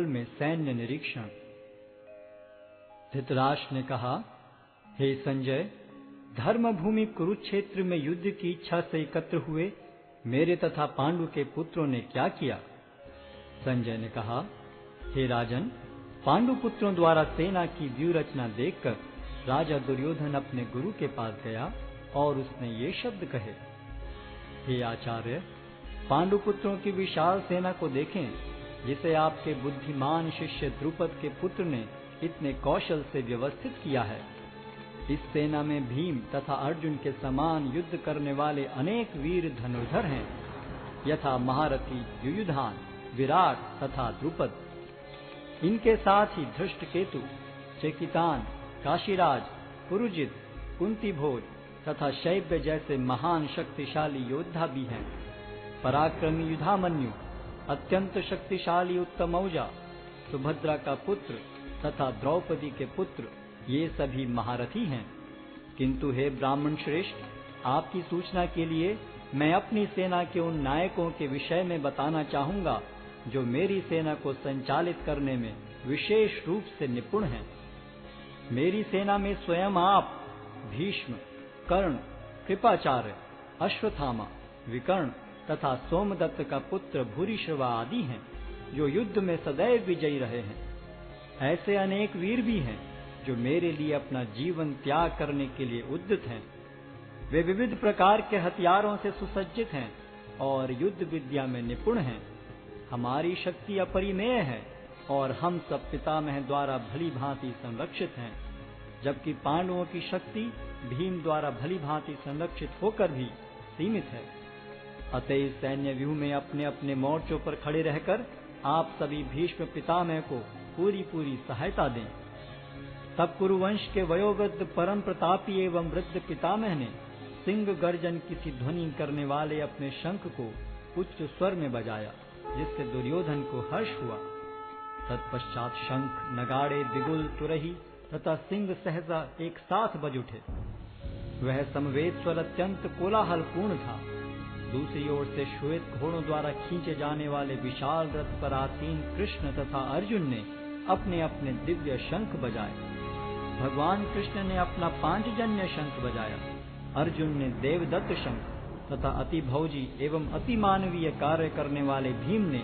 में सैन्य निरीक्षण। धृतराष्ट्र ने कहा, हे संजय, धर्मभूमि कुरुक्षेत्र में युद्ध की इच्छा से एकत्र हुए मेरे तथा पांडु के पुत्रों ने क्या किया? संजय ने कहा, हे राजन, पांडु पुत्रों द्वारा सेना की व्यूह रचना देखकर राजा दुर्योधन अपने गुरु के पास गया और उसने ये शब्द कहे, हे आचार्य, पांडु पुत्रों की विशाल सेना को देखें, जिसे आपके बुद्धिमान शिष्य द्रुपद के पुत्र ने इतने कौशल से व्यवस्थित किया है। इस सेना में भीम तथा अर्जुन के समान युद्ध करने वाले अनेक वीर धनुर्धर हैं, यथा महारथी युयुधान, विराट तथा द्रुपद। इनके साथ ही धृष्टकेतु, चेकितान, काशीराज, पुरुजित, कुंतीभोज तथा शैब्य जैसे महान शक्तिशाली योद्धा भी हैं। पराक्रमी युधामन्यु, अत्यंत शक्तिशाली उत्तमौजा, सुभद्रा का पुत्र तथा द्रौपदी के पुत्र, ये सभी महारथी हैं। किंतु हे ब्राह्मण श्रेष्ठ, आपकी सूचना के लिए मैं अपनी सेना के उन नायकों के विषय में बताना चाहूंगा जो मेरी सेना को संचालित करने में विशेष रूप से निपुण हैं। मेरी सेना में स्वयं आप, भीष्म, कर्ण, कृपाचार्य, अश्वत्थामा, विकर्ण तथा सोमदत्त का पुत्र भूरिश्रवा आदि हैं, जो युद्ध में सदैव विजयी रहे हैं। ऐसे अनेक वीर भी हैं जो मेरे लिए अपना जीवन त्याग करने के लिए उद्यत हैं। वे विविध प्रकार के हथियारों से सुसज्जित हैं और युद्ध विद्या में निपुण हैं। हमारी शक्ति अपरिमेय है और हम सब पितामह द्वारा भली भांति संरक्षित हैं, जबकि पांडवों की शक्ति भीम द्वारा भली भांति संरक्षित होकर भी सीमित है। अतः इस सैन्य व्यूह में अपने अपने मोर्चों पर खड़े रहकर आप सभी भीष्म पितामह को पूरी पूरी सहायता दें। तब कुरुवंश के वयोवृद्ध परम प्रतापी एवं वृद्ध पितामह ने सिंह गर्जन की सी ध्वनि करने वाले अपने शंख को उच्च स्वर में बजाया, जिससे दुर्योधन को हर्ष हुआ। तत्पश्चात शंख, नगाड़े, बिगुल, तुरही तथा सिंह सहसा एक साथ बज उठे। वह समवेत स्वर अत्यंत कोलाहलपूर्ण था। दूसरी ओर से श्वेत घोड़ों द्वारा खींचे जाने वाले विशाल रथ पर आसीन कृष्ण तथा अर्जुन ने अपने अपने दिव्य शंख बजाए। भगवान कृष्ण ने अपना पांचजन्य शंख बजाया, अर्जुन ने देवदत्त शंख तथा अति भौजी एवं अति मानवीय कार्य करने वाले भीम ने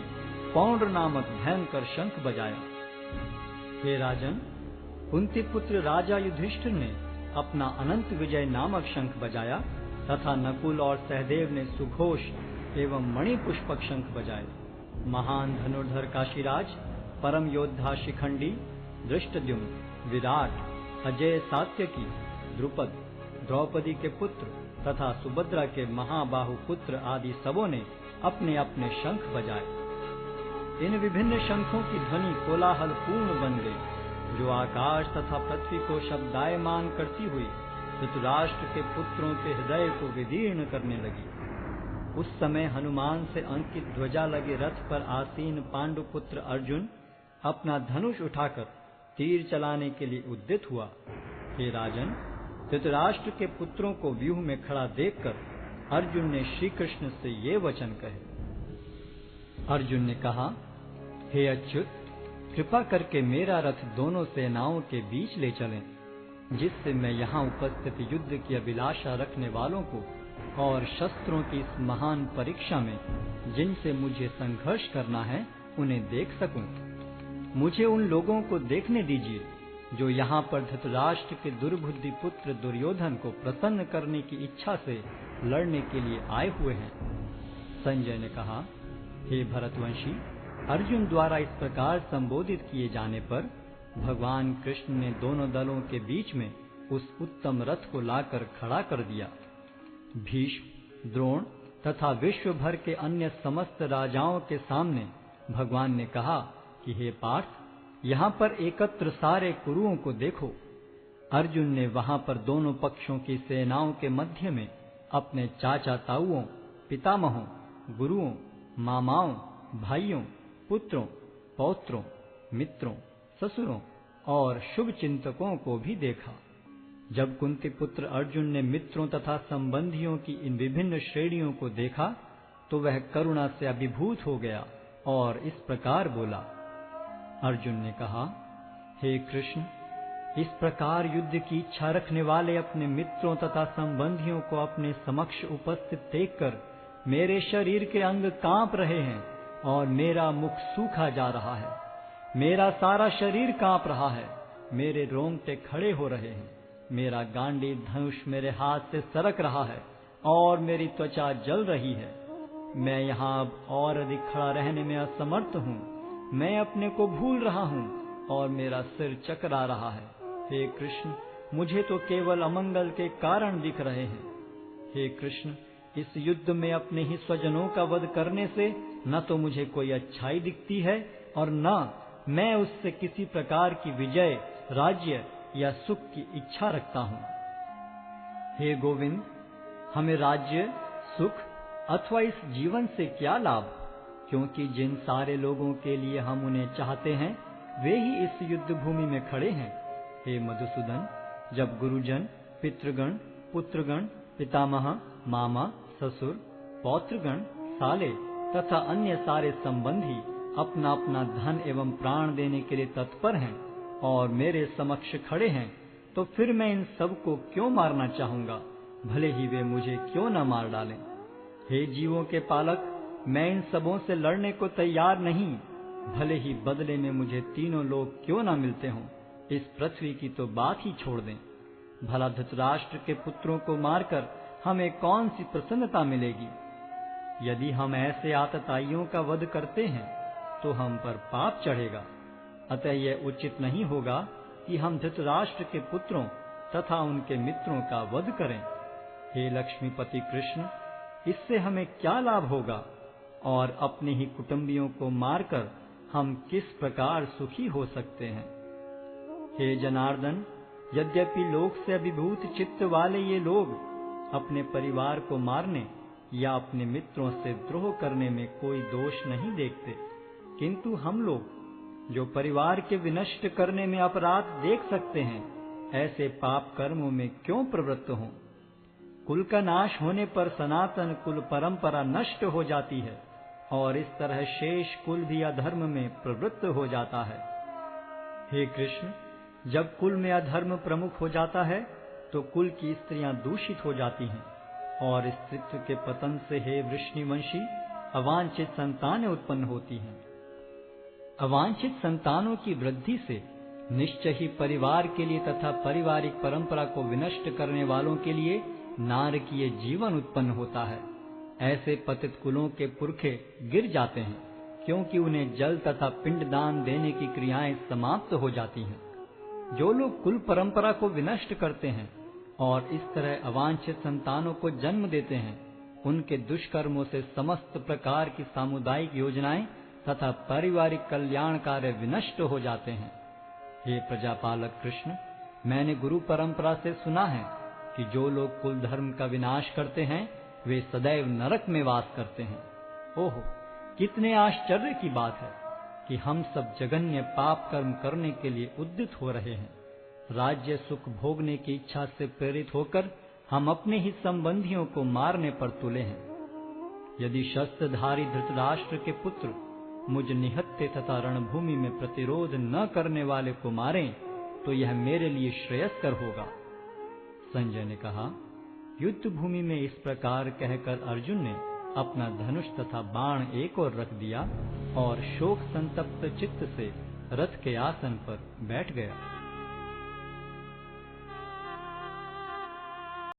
पौंड्र नामक भयंकर शंख बजाया। हे राजन, कुंती पुत्र राजा युधिष्ठिर ने अपना अनंत विजय नामक शंख बजाया तथा नकुल और सहदेव ने सुघोष एवं मणिपुष्पक शंख बजाए। महान धनुर्धर काशीराज, परम योद्धा शिखंडी, धृष्टद्युम्न, विराट, अजय सात्यकी, द्रुपद, द्रौपदी के पुत्र तथा सुभद्रा के महाबाहु पुत्र आदि सबों ने अपने अपने शंख बजाए। इन विभिन्न शंखों की ध्वनि कोलाहल पूर्ण बन गई, जो आकाश तथा पृथ्वी को शब्दायमान करती हुई धृतराष्ट्र के पुत्रों के हृदय को विदीर्ण करने लगी। उस समय हनुमान से अंकित ध्वजा लगे रथ पर आसीन पांडु पुत्र अर्जुन अपना धनुष उठाकर तीर चलाने के लिए उद्यत हुआ। हे राजन, धृतराष्ट्र के पुत्रों को व्यूह में खड़ा देखकर अर्जुन ने श्री कृष्ण से ये वचन कहे। अर्जुन ने कहा, हे अच्युत, कृपा करके मेरा रथ दोनों सेनाओं के बीच ले चलें, जिससे मैं यहाँ उपस्थित युद्ध की अभिलाषा रखने वालों को और शस्त्रों की इस महान परीक्षा में जिनसे मुझे संघर्ष करना है उन्हें देख सकूं। मुझे उन लोगों को देखने दीजिए जो यहाँ पर धृतराष्ट्र के दुर्बुद्धि पुत्र दुर्योधन को प्रसन्न करने की इच्छा से लड़ने के लिए आए हुए हैं। संजय ने कहा, हे भरतवंशी, अर्जुन द्वारा इस प्रकार संबोधित किए जाने पर भगवान कृष्ण ने दोनों दलों के बीच में उस उत्तम रथ को लाकर खड़ा कर दिया। भीष्म, द्रोण तथा विश्व भर के अन्य समस्त राजाओं के सामने भगवान ने कहा कि हे पार्थ, यहाँ पर एकत्र सारे कुरुओं को देखो। अर्जुन ने वहां पर दोनों पक्षों की सेनाओं के मध्य में अपने चाचा ताऊओं, पितामहों, गुरुओं, मामाओं, भाइयों, पुत्रों, पौत्रों, मित्रों, ससुरों और शुभ चिंतकों को भी देखा। जब कुंती पुत्र अर्जुन ने मित्रों तथा संबंधियों की इन विभिन्न श्रेणियों को देखा तो वह करुणा से अभिभूत हो गया और इस प्रकार बोला, अर्जुन ने कहा, हे कृष्ण, इस प्रकार युद्ध की इच्छा रखने वाले अपने मित्रों तथा संबंधियों को अपने समक्ष उपस्थित देखकर मेरे शरीर के अंग कांप रहे हैं और मेरा मुख सूखा जा रहा है। मेरा सारा शरीर कांप रहा है, मेरे रोंगटे खड़े हो रहे हैं, मेरा गांडीव धनुष मेरे हाथ से सरक रहा है और मेरी त्वचा जल रही है। मैं यहाँ अब और अधिक खड़ा रहने में असमर्थ हूँ। मैं अपने को भूल रहा हूँ और मेरा सिर चकरा रहा है। हे कृष्ण, मुझे तो केवल अमंगल के कारण दिख रहे हैं। हे कृष्ण, इस युद्ध में अपने ही स्वजनों का वध करने से न तो मुझे कोई अच्छाई दिखती है और न मैं उससे किसी प्रकार की विजय, राज्य या सुख की इच्छा रखता हूँ। हे गोविंद, हमें राज्य, सुख अथवा इस जीवन से क्या लाभ, क्योंकि जिन सारे लोगों के लिए हम उन्हें चाहते हैं वे ही इस युद्ध भूमि में खड़े हैं। हे मधुसूदन, जब गुरुजन, पितृगण, पुत्रगण, पितामह, मामा, ससुर, पौत्रगण, साले तथा अन्य सारे संबंधी अपना अपना धन एवं प्राण देने के लिए तत्पर हैं और मेरे समक्ष खड़े हैं, तो फिर मैं इन सब को क्यों मारना चाहूंगा, भले ही वे मुझे क्यों न मार डालें। हे जीवों के पालक, मैं इन सबों से लड़ने को तैयार नहीं, भले ही बदले में मुझे तीनों लोग क्यों न मिलते हों। इस पृथ्वी की तो बात ही छोड़ दें। भला धृतराष्ट्र के पुत्रों को मारकर हमें कौन सी प्रसन्नता मिलेगी। यदि हम ऐसे आतताइयों का वध करते हैं तो हम पर पाप चढ़ेगा। अतः यह उचित नहीं होगा कि हम धृतराष्ट्र के पुत्रों तथा उनके मित्रों का वध करें। हे लक्ष्मीपति कृष्ण, इससे हमें क्या लाभ होगा और अपने ही कुटुंबियों को मारकर हम किस प्रकार सुखी हो सकते हैं। हे जनार्दन, यद्यपि लोक से अभिभूत चित्त वाले ये लोग अपने परिवार को मारने या अपने मित्रों से द्रोह करने में कोई दोष नहीं देखते, किंतु हम लोग जो परिवार के विनष्ट करने में अपराध देख सकते हैं, ऐसे पाप कर्मों में क्यों प्रवृत्त हों। कुल का नाश होने पर सनातन कुल परंपरा नष्ट हो जाती है और इस तरह शेष कुल भी अधर्म में प्रवृत्त हो जाता है। हे कृष्ण, जब कुल में अधर्म प्रमुख हो जाता है तो कुल की स्त्रियां दूषित हो जाती हैं और स्त्रीत्व के पतन से हे वृष्णिवंशी अवांछित संतानें उत्पन्न होती हैं। अवांछित संतानों की वृद्धि से निश्चय ही परिवार के लिए तथा पारिवारिक परंपरा को विनष्ट करने वालों के लिए नारकीय जीवन उत्पन्न होता है। ऐसे पतित कुलों के पुरखे गिर जाते हैं, क्योंकि उन्हें जल तथा पिंडदान देने की क्रियाएं समाप्त हो जाती हैं। जो लोग कुल परंपरा को विनष्ट करते हैं और इस तरह अवांछित संतानों को जन्म देते हैं, उनके दुष्कर्मों से समस्त प्रकार की सामुदायिक योजनाएं तथा पारिवारिक कल्याण कार्य विनष्ट हो जाते हैं। हे प्रजापालक कृष्ण, मैंने गुरु परंपरा से सुना है कि जो लोग कुल धर्म का विनाश करते हैं वे सदैव नरक में वास करते हैं। ओहो, कितने आश्चर्य की बात है कि हम सब जघन्य पाप कर्म करने के लिए उद्यत हो रहे हैं। राज्य सुख भोगने की इच्छा से प्रेरित होकर हम अपने ही संबंधियों को मारने पर तुले हैं। यदि शस्त्रधारी धृतराष्ट्र के पुत्र मुझ निहत्थे तथा रणभूमि में प्रतिरोध न करने वाले को मारें तो यह मेरे लिए श्रेयस्कर होगा। संजय ने कहा, युद्ध भूमि में इस प्रकार कहकर अर्जुन ने अपना धनुष तथा बाण एक ओर रख दिया और शोक संतप्त चित्त से रथ के आसन पर बैठ गया।